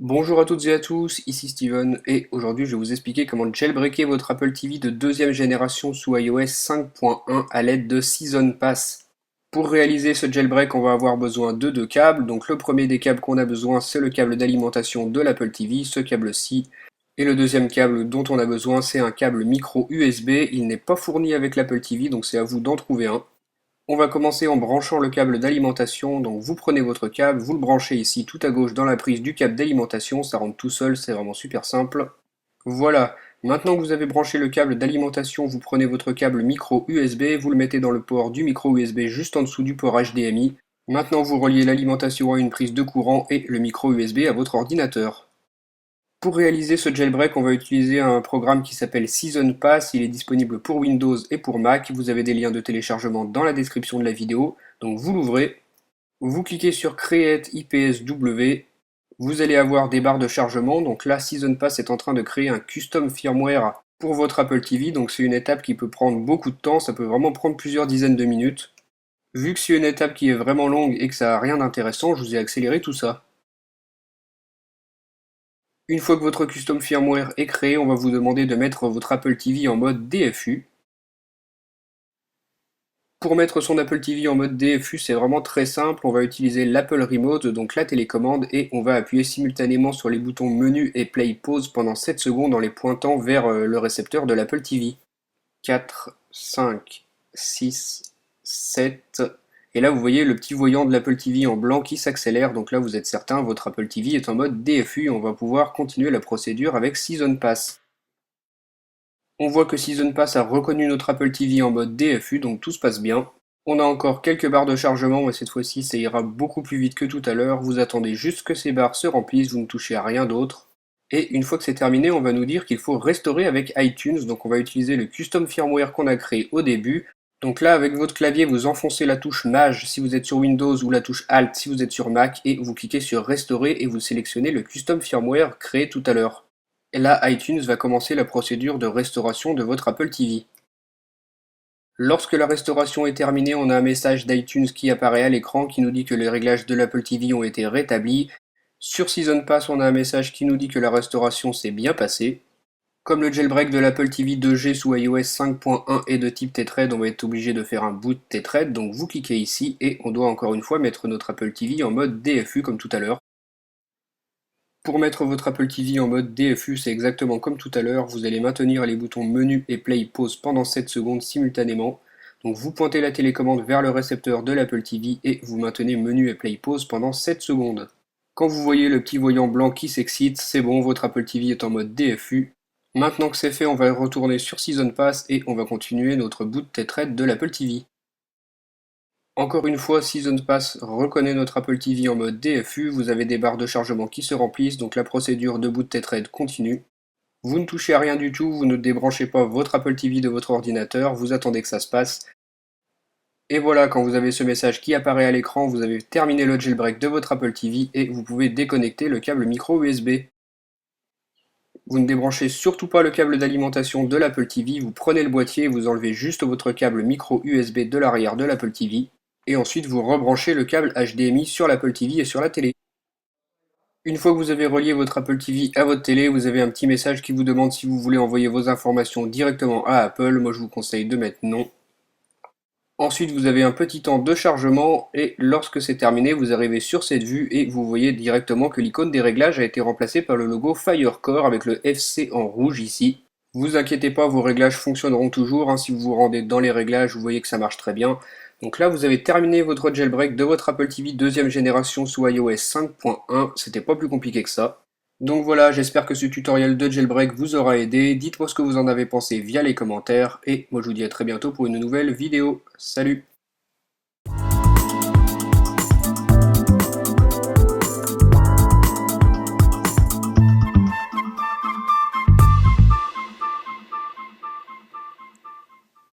Bonjour à toutes et à tous, ici Steven et aujourd'hui je vais vous expliquer comment jailbreaker votre Apple TV de deuxième génération sous iOS 5.1 à l'aide de Season Pass. Pour réaliser ce jailbreak, on va avoir besoin de deux câbles. Donc le premier des câbles qu'on a besoin, c'est le câble d'alimentation de l'Apple TV, ce câble-ci. Et le deuxième câble dont on a besoin, c'est un câble micro USB. Il n'est pas fourni avec l'Apple TV, donc c'est à vous d'en trouver un. On va commencer en branchant le câble d'alimentation, donc vous prenez votre câble, vous le branchez ici tout à gauche dans la prise du câble d'alimentation, ça rentre tout seul, c'est vraiment super simple. Voilà, maintenant que vous avez branché le câble d'alimentation, vous prenez votre câble micro USB, vous le mettez dans le port du micro USB juste en dessous du port HDMI. Maintenant vous reliez l'alimentation à une prise de courant et le micro USB à votre ordinateur. Pour réaliser ce jailbreak, on va utiliser un programme qui s'appelle Season Pass. Il est disponible pour Windows et pour Mac. Vous avez des liens de téléchargement dans la description de la vidéo. Donc vous l'ouvrez, vous cliquez sur Create IPSW. Vous allez avoir des barres de chargement. Donc là, Season Pass est en train de créer un custom firmware pour votre Apple TV. Donc c'est une étape qui peut prendre beaucoup de temps. Ça peut vraiment prendre plusieurs dizaines de minutes. Vu que c'est une étape qui est vraiment longue et que ça n'a rien d'intéressant, je vous ai accéléré tout ça. Une fois que votre custom firmware est créé, on va vous demander de mettre votre Apple TV en mode DFU. Pour mettre son Apple TV en mode DFU, c'est vraiment très simple. On va utiliser l'Apple Remote, donc la télécommande, et on va appuyer simultanément sur les boutons menu et play pause pendant 7 secondes en les pointant vers le récepteur de l'Apple TV. 4, 5, 6, 7. Et là, vous voyez le petit voyant de l'Apple TV en blanc qui s'accélère. Donc là, vous êtes certain, votre Apple TV est en mode DFU et on va pouvoir continuer la procédure avec Season Pass. On voit que Season Pass a reconnu notre Apple TV en mode DFU, donc tout se passe bien. On a encore quelques barres de chargement, mais cette fois-ci, ça ira beaucoup plus vite que tout à l'heure. Vous attendez juste que ces barres se remplissent, vous ne touchez à rien d'autre. Et une fois que c'est terminé, on va nous dire qu'il faut restaurer avec iTunes. Donc on va utiliser le custom firmware qu'on a créé au début. Donc là, avec votre clavier, vous enfoncez la touche Maj si vous êtes sur Windows ou la touche Alt si vous êtes sur Mac et vous cliquez sur Restaurer et vous sélectionnez le custom firmware créé tout à l'heure. Et là, iTunes va commencer la procédure de restauration de votre Apple TV. Lorsque la restauration est terminée, on a un message d'iTunes qui apparaît à l'écran qui nous dit que les réglages de l'Apple TV ont été rétablis. Sur Season Pass, on a un message qui nous dit que la restauration s'est bien passée. Comme le jailbreak de l'Apple TV 2G sous iOS 5.1 est de type Tethread, on va être obligé de faire un boot Tethread, donc vous cliquez ici et on doit encore une fois mettre notre Apple TV en mode DFU comme tout à l'heure. Pour mettre votre Apple TV en mode DFU, c'est exactement comme tout à l'heure, vous allez maintenir les boutons menu et play pause pendant 7 secondes simultanément. Donc vous pointez la télécommande vers le récepteur de l'Apple TV et vous maintenez menu et play pause pendant 7 secondes. Quand vous voyez le petit voyant blanc qui s'excite, c'est bon, votre Apple TV est en mode DFU. Maintenant que c'est fait, on va retourner sur Season Pass et on va continuer notre boot Tethread de l'Apple TV. Encore une fois, Season Pass reconnaît notre Apple TV en mode DFU, vous avez des barres de chargement qui se remplissent, donc la procédure de boot Tethread continue. Vous ne touchez à rien du tout, vous ne débranchez pas votre Apple TV de votre ordinateur, vous attendez que ça se passe. Et voilà, quand vous avez ce message qui apparaît à l'écran, vous avez terminé le jailbreak de votre Apple TV et vous pouvez déconnecter le câble micro USB. Vous ne débranchez surtout pas le câble d'alimentation de l'Apple TV, vous prenez le boîtier et vous enlevez juste votre câble micro USB de l'arrière de l'Apple TV. Et ensuite vous rebranchez le câble HDMI sur l'Apple TV et sur la télé. Une fois que vous avez relié votre Apple TV à votre télé, vous avez un petit message qui vous demande si vous voulez envoyer vos informations directement à Apple. Moi je vous conseille de mettre non. Ensuite vous avez un petit temps de chargement et lorsque c'est terminé, vous arrivez sur cette vue et vous voyez directement que l'icône des réglages a été remplacée par le logo Firecore avec le FC en rouge ici. Vous inquiétez pas, vos réglages fonctionneront toujours, hein. Si vous vous rendez dans les réglages, vous voyez que ça marche très bien. Donc là, vous avez terminé votre jailbreak de votre Apple TV deuxième génération sous iOS 5.1. C'était pas plus compliqué que ça. Donc voilà, j'espère que ce tutoriel de jailbreak vous aura aidé. Dites-moi ce que vous en avez pensé via les commentaires. Et moi, je vous dis à très bientôt pour une nouvelle vidéo. Salut!